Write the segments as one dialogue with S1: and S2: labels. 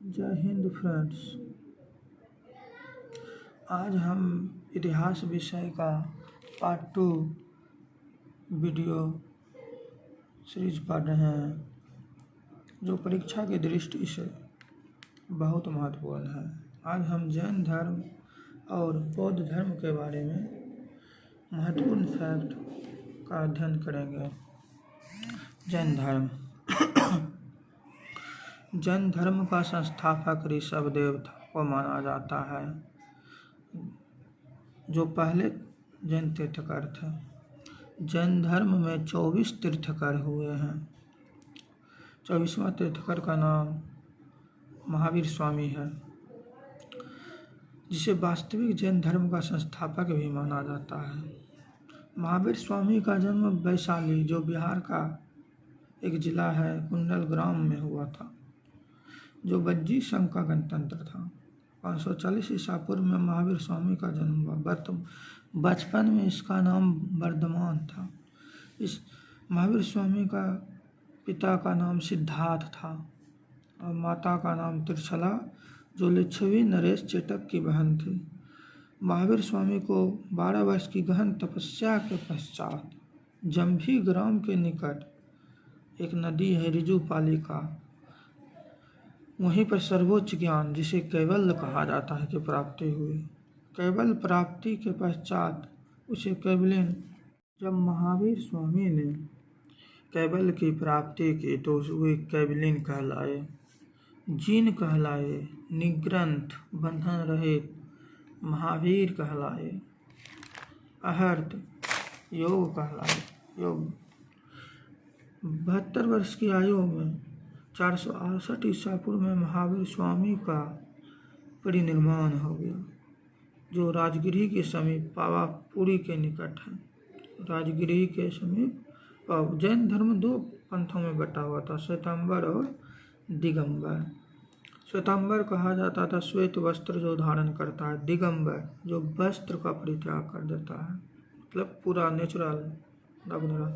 S1: जय हिंद फ्रेंड्स। आज हम इतिहास विषय का पार्ट 2 वीडियो सीरीज पढ़ रहे हैं, जो परीक्षा की दृष्टि से बहुत महत्वपूर्ण है। आज हम जैन धर्म और बौद्ध धर्म के बारे में महत्वपूर्ण फैक्ट का अध्ययन करेंगे। जैन धर्म जैन धर्म का संस्थापक ऋषभदेव को माना जाता है, जो पहले जैन तीर्थकर थे। जैन धर्म में 24 तीर्थकर हुए हैं। 24वां तीर्थकर का नाम महावीर स्वामी है, जिसे वास्तविक जैन धर्म का संस्थापक भी माना जाता है। महावीर स्वामी का जन्म वैशाली, जो बिहार का एक जिला है, कुंडल ग्राम में हुआ था, जो बज्जी संघ का गणतंत्र था। 540 ईसा पूर्व में महावीर स्वामी का जन्म हुआ। बचपन में इसका नाम वर्धमान था। इस महावीर स्वामी का पिता का नाम सिद्धार्थ था और माता का नाम त्रिशला, जो लिच्छवी नरेश चेटक की बहन थी। महावीर स्वामी को 12 वर्ष की गहन तपस्या के पश्चात जम्भी ग्राम के निकट एक नदी है ऋजुपालिका, वहीं पर सर्वोच्च ज्ञान, जिसे कैवल्य कहा जाता है, की प्राप्ति हुई। कैवल्य प्राप्ति के पश्चात उसे कैवल्यन, जब महावीर स्वामी ने कैवल्य की प्राप्ति की तो वे कैवल्यन कहलाए, जीन कहलाए, निग्रंथ बंधन रहित महावीर कहलाए, अहर्त योग कहलाए। योग 72 वर्ष की आयु में 468 ईसा पूर्व में महावीर स्वामी का परिनिर्वाण हो गया, जो राजगिरी के समीप पावापुरी के निकट है। राजगिरी के समीप जैन धर्म 2 पंथों में बटा हुआ था, श्वेतांबर और दिगंबर। श्वेतांबर कहा जाता था श्वेत वस्त्र जो धारण करता है, दिगंबर जो वस्त्र का परित्याग कर देता है, मतलब पूरा नेचुरल लग रहा।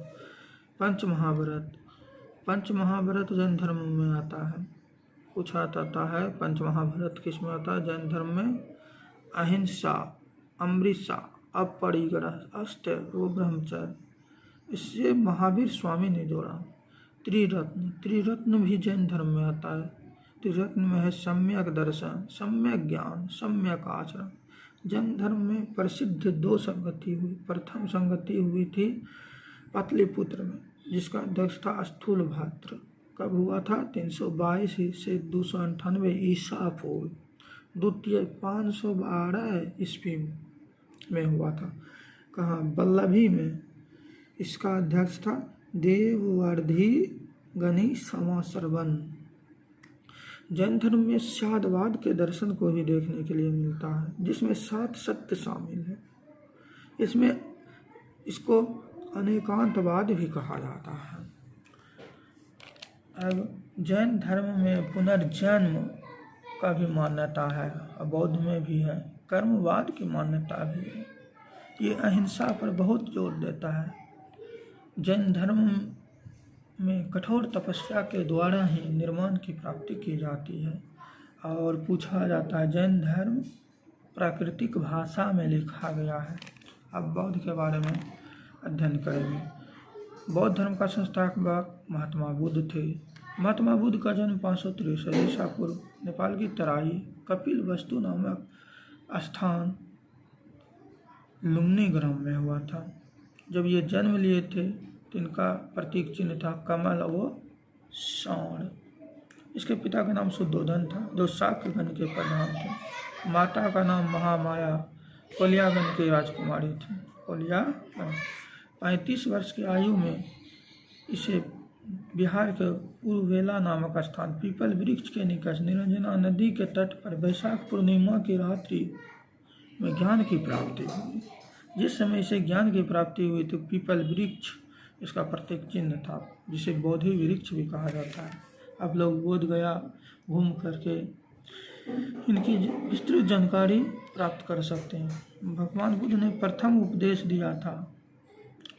S1: पंचमहाव्रत जैन धर्म में आता है। पूछा जाता है पंचमहाव्रत किस में आता है? जैन धर्म में अहिंसा, अमृता, अपरिग्रह, अस्त्य वो ब्रह्मचर्य। इससे महावीर स्वामी ने जोड़ा। त्रिरत्न भी जैन धर्म में आता है। त्रिरत्न में है सम्यक दर्शन, सम्यक ज्ञान, सम्यक आचरण। जैन धर्म में प्रसिद्ध 2 संगति हुई। प्रथम संगति हुई थी पाटलिपुत्र में, जिसका अध्यक्ष था स्थूल भद्र। कब हुआ था? 322 से 298 ईसा पूर्व। द्वितीय 512 ईस्वी में हुआ था। कहाँ? वल्लभी में। इसका अध्यक्ष था देववर्धी गणि समासरवन। जैन धर्म में शादवाद के दर्शन को भी देखने के लिए मिलता है, जिसमें 7 सत्य शामिल है। इसको अनेकांतवाद भी कहा जाता है। अब जैन धर्म में पुनर्जन्म का भी मान्यता है और बौद्ध में भी है। कर्मवाद की मान्यता भी है। ये अहिंसा पर बहुत जोर देता है। जैन धर्म में कठोर तपस्या के द्वारा ही निर्वाण की प्राप्ति की जाती है। और पूछा जाता है जैन धर्म प्राकृतिक भाषा में लिखा गया है। अब बौद्ध के बारे में अध्ययन करेंगे। बौद्ध धर्म का संस्थापक महात्मा बुद्ध थे। महात्मा बुद्ध का जन्म 563 ईसा पूर्व नेपाल की तराई कपिल वस्तु नामक स्थान लुम्नी ग्राम में हुआ था। जब ये जन्म लिए थे तो इनका प्रतीक चिन्ह था कमल व सांड। इसके पिता का नाम शुद्धोधन था, जो शाक्यगण के प्रधान थे। माता का नाम महामाया कोलियागन की राजकुमारी थी। कोलियागन 35 वर्ष की आयु में इसे बिहार के उर्वेला नामक स्थान पीपल वृक्ष के निकट निरंजना नदी के तट पर वैशाख पूर्णिमा की रात्रि में ज्ञान की प्राप्ति हुई। जिस समय इसे ज्ञान की प्राप्ति हुई तो पीपल वृक्ष इसका प्रतीक चिन्ह था, जिसे बोधि वृक्ष भी कहा जाता है। आप लोग बोध गया घूम करके इनकी विस्तृत जानकारी प्राप्त कर सकते हैं। भगवान बुद्ध ने प्रथम उपदेश दिया था,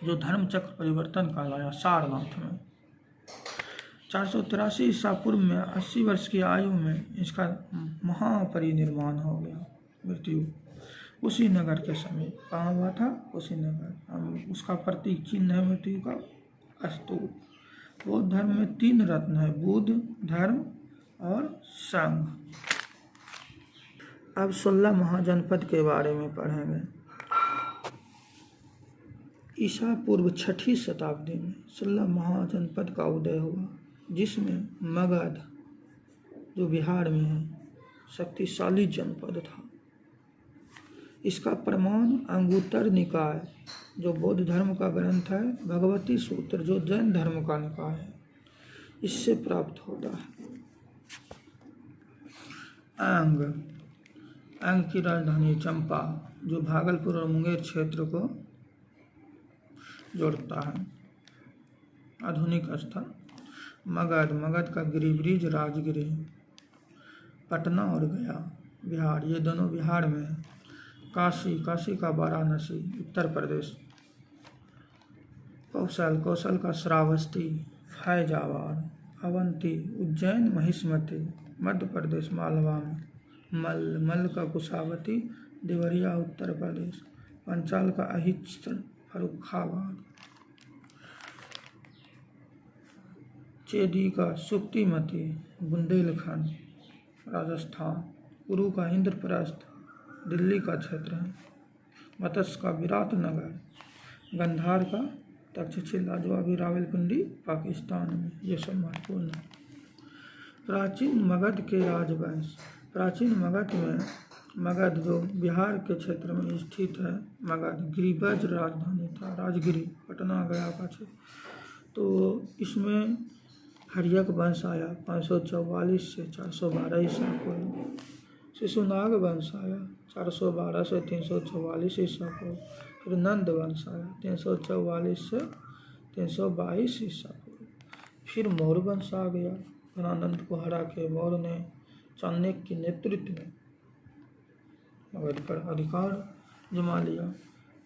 S1: जो धर्म चक्र परिवर्तन कहलाया, सारनाथ में। 483 ईसा पूर्व में 80 वर्ष की आयु में इसका महापरिनिर्वाण हो गया, मृत्यु उसी नगर के समय। कहाँ हुआ था? उसी नगर। उसका प्रतीक चिन्ह है मृत्यु का स्तूप। बौद्ध धर्म में 3 रत्न है, बुद्ध, धर्म और संघ। अब 16 महाजनपद के बारे में पढ़ेंगे। ईसा पूर्व 6वीं शताब्दी में 16 महाजनपद का उदय हुआ, जिसमें मगध जो बिहार में है शक्तिशाली जनपद था। इसका प्रमाण अंगुत्तर निकाय जो बौद्ध धर्म का ग्रंथ है, भगवती सूत्र जो जैन धर्म का निकाय है, इससे प्राप्त होता है। अंग की राजधानी चंपा जो भागलपुर और मुंगेर क्षेत्र को जोड़ता है। आधुनिक स्थल मगध का गिरिब्रिज राजगिरी। पटना और गया बिहार, ये दोनों बिहार में है। काशी का वाराणसी उत्तर प्रदेश। कौशल का श्रावस्ती, फैजाबाद। अवंती उज्जैन महिष्मती मध्य प्रदेश मालवा में। मल्ल का कुशावती देवरिया उत्तर प्रदेश। पंचाल का अहिच्छ फर्रुखाबाद। चेदी का सुक्तिमती बुंदेलखंड राजस्थान। कुरु का इंद्रप्रस्थ दिल्ली का क्षेत्र है। मत्स्य का विराटनगर। गंधार का तक्षशिला जो अभी रावलपिंडी पाकिस्तान में। ये सब महत्वपूर्ण है। प्राचीन मगध के राजवंश। प्राचीन मगध जो बिहार के क्षेत्र में स्थित है, मगध गिरिब्रज राजधानी था, राजगिरी पटना गया का क्षेत्र। तो इसमें हर्यक वंश आया 544 से 412 ईसा पूर्व। शिशुनाग वंश आया 412 से 344 ईसा पूर्व। फिर नंद वंश आया 344 से 322 ईसा पूर्व। फिर मौर्य वंश आ गया, घनानंद को हरा के मौर्य ने चाणक्य के नेतृत्व में मगध पर अधिकार जमा लिया।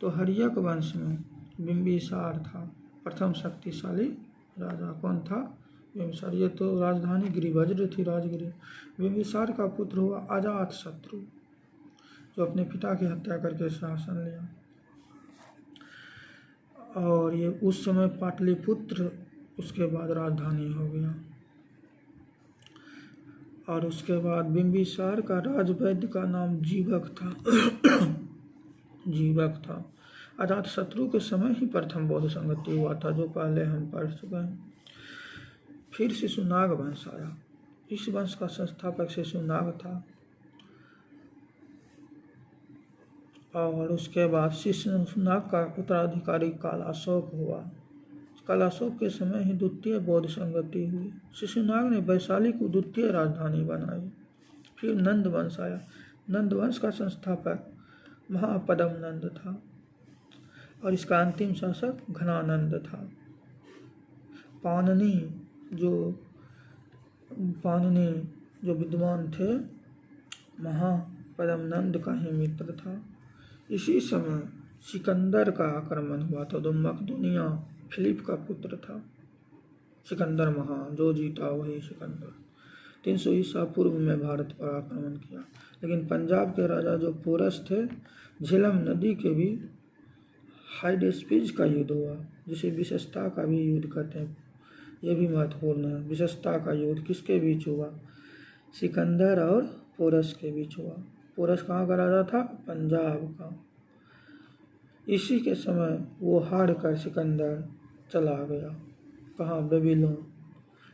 S1: तो हर्यक वंश में बिंबिसार था प्रथम शक्तिशाली राजा। कौन था? बिंबिसार। ये तो राजधानी गिरिब्रज थी, राजगिरी। बिंबिसार का पुत्र हुआ अजातशत्रु जो अपने पिता की हत्या करके शासन लिया। और ये उस समय पाटलिपुत्र उसके बाद राजधानी हो गया। और उसके बाद बिंबिसार का राजवैद्य का नाम जीवक था। अजातशत्रु के समय ही प्रथम बौद्ध संगति हुआ था, जो पहले हम पढ़ चुके हैं। फिर शिशुनाग वंश आया। इस वंश का संस्थापक शिशुनाग था। और उसके बाद शिशुनाग का उत्तराधिकारी कालाशोक हुआ। कालाशोक के समय ही द्वितीय बौद्ध संगति हुई। शिशुनाग ने वैशाली को द्वितीय राजधानी बनाई। फिर नंद वंश आया। नंद वंश का संस्थापक महापद्म नंद था और इसका अंतिम शासक घनानंद था। पाणिनि जो विद्वान थे, महापद्म नंद का ही मित्र था। इसी समय सिकंदर का आक्रमण हुआ था। तो मकदूनिया फिलिप का पुत्र था सिकंदर महान, जो जीता वही सिकंदर। 300 ईसा पूर्व में भारत पर आक्रमण किया। लेकिन पंजाब के राजा जो पोरस थे, झेलम नदी के भी हाइडेस्पिज का युद्ध हुआ, जिसे विशेषता का भी युद्ध कहते हैं। यह भी महत्वपूर्ण है। विशेषता का युद्ध किसके बीच हुआ? सिकंदर और पोरस के बीच हुआ। पोरस कहाँ का राजा था? पंजाब का। इसी के समय वो हार कर सिकंदर चला गया। कहाँ? बेबीलोन।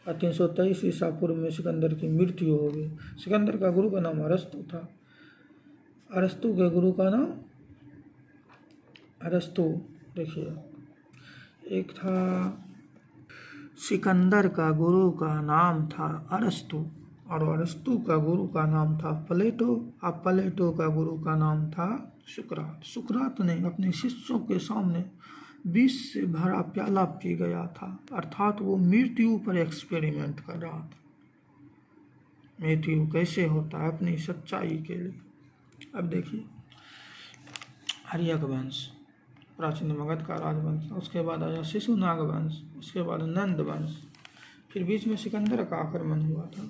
S1: और 323 ईसा पूर्व में सिकंदर की मृत्यु हो गई। सिकंदर का गुरु का नाम अरस्तु था। अरस्तु के गुरु का नाम अरस्तु, देखिए, एक था सिकंदर का गुरु का नाम था अरस्तु और अरस्तु का गुरु का नाम था प्लेटो और प्लेटो का गुरु का नाम था सुकरात। सुकरात ने अपने शिष्यों के सामने विष से भरा प्याला पी गया था, अर्थात वो मृत्यु पर एक्सपेरिमेंट कर रहा था। मृत्यु कैसे होता है अपनी सच्चाई के लिए। अब देखिए, हर्यक वंश प्राचीन मगध का राजवंश। उसके बाद आया शिशुनाग वंश, उसके बाद नंद वंश, फिर बीच में सिकंदर का आक्रमण हुआ था,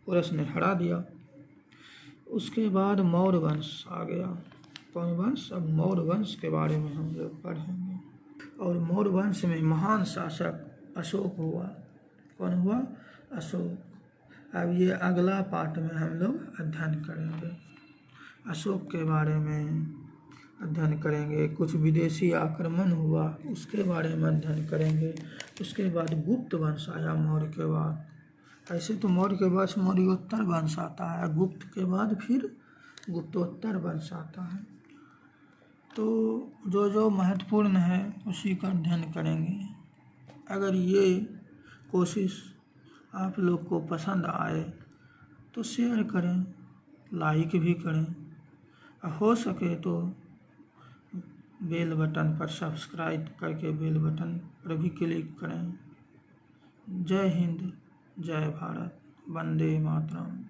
S1: पोरस ने हरा दिया। उसके बाद मौर्य वंश आ गया। कौन वंश? अब मौर्य वंश के बारे में हम लोग पढ़ेंगे। और मौर्य वंश में महान शासक अशोक हुआ। कौन हुआ? अशोक। अब ये अगला पार्ट में हम लोग अध्ययन करेंगे, अशोक के बारे में अध्ययन करेंगे। कुछ विदेशी आक्रमण हुआ, उसके बारे में अध्ययन करेंगे। उसके बाद गुप्त वंश आया मौर्य के बाद। ऐसे तो मौर्य के बाद मौर्योत्तर वंश आता है, गुप्त के बाद फिर गुप्तोत्तर वंश आता है। तो जो जो महत्वपूर्ण है उसी का अध्ययन करेंगे। अगर ये कोशिश आप लोग को पसंद आए तो शेयर करें, लाइक भी करें, हो सके तो बेल बटन पर सब्सक्राइब करके बेल बटन पर भी क्लिक करें। जय हिंद, जय भारत, वंदे मातरम।